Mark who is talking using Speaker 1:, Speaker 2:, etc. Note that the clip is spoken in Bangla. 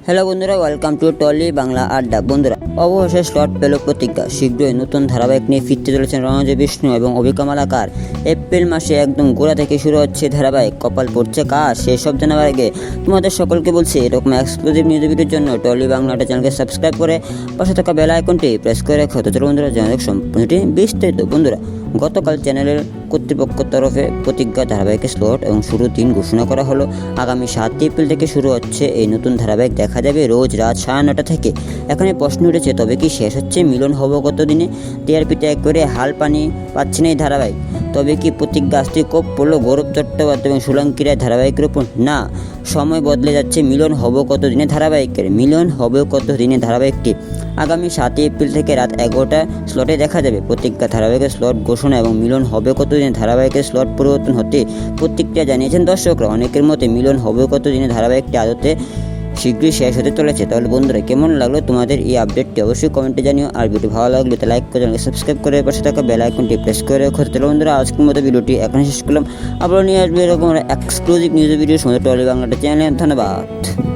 Speaker 1: হ্যালো বন্ধুরা, ওয়েলকাম টু টলি বাংলা আড্ডা। বন্ধুরা, অবশেষে স্লট পেল প্রতিজ্ঞা। শীঘ্রই নতুন ধারাবাহিক নিয়ে ফিরতে চলেছেন রণজয় বিষ্ণু এবং অভিকমলাকার। এপ্রিল মাসে একদম গোড়া থেকে শুরু হচ্ছে ধারাবাহিক। কপাল পড়ছে কার সেসব জানাবার আগে তোমাদের সকলকে বলছি, এরকম এক্সক্লুসিভ নিউজ ভিডিওর জন্য টলি বাংলা আড্ডা চ্যানেলকে সাবস্ক্রাইব করে পাশে থাকা বেল আইকনটি প্রেস করে রাখো। তো চলো বন্ধুরা, জানাক সম্পূর্ণটি বিস্তারিত। বন্ধুরা, গতকাল চ্যানেলের কর্তৃপক্ষের তরফে প্রতিজ্ঞা ধারাবাহিকের স্লট এবং শুরুর দিন ঘোষণা করা হলো। আগামী 7 এপ্রিল থেকে শুরু হচ্ছে এই নতুন ধারাবাহিক। দেখা যাবে রোজ রাত 9:30 থেকে। এখানে প্রশ্ন উঠেছে, তবে কি শেষ হচ্ছে? মিলন হবো কত দিনে? টিআরপিতে এক করে হাল পানি পাচ্ছে না এই ধারাবাহিক। তবে কি প্রতিজ্ঞা আসতে কোপ পড়লো গৌরব চট্টোপাধ্যায় এবং সোলাঙ্কি রায় ধারাবাহিকের উপর? না, সময় বদলে যাচ্ছে। মিলন হবো কত দিনে ধারাবাহিকের? মিলন হবে কত দিনে ধারাবাহিকটি আগামী 7 এপ্রিল থেকে রাত 11টা স্লটে দেখা যাবে। প্রতিজ্ঞা ধারাবাহিকের স্লট ঘোষণা এবং মিলন হবে কত দিনে ধারাবাহিকের স্লট পরিবর্তন হতে প্রতিক্রিয়া জানিয়েছেন দর্শকরা। অনেকের মতে মিলন হবে কত দিনে ধারাবাহিকটি আদতে শীঘ্রই শেষ হতে চলেছে। তাহলে বন্ধুরা, কেমন লাগলো তোমাদের এই আপডেটটি অবশ্যই কমেন্টে জানিও। আর ভিডিও ভালো লাগলে তো লাইক করে চ্যানেলকে সাবস্ক্রাইব করে পাশে থাকা বেল আইকনটি প্রেস করে রাখো। তাহলে বন্ধুরা, আজকের মতো ভিডিওটি এখানে শেষ করলাম। আবার নিয়ে আসবে এরকম এক্সক্লুসিভ নিউজ ভিডিও সময় টলি বাংলাটা চ্যানেলে। ধন্যবাদ।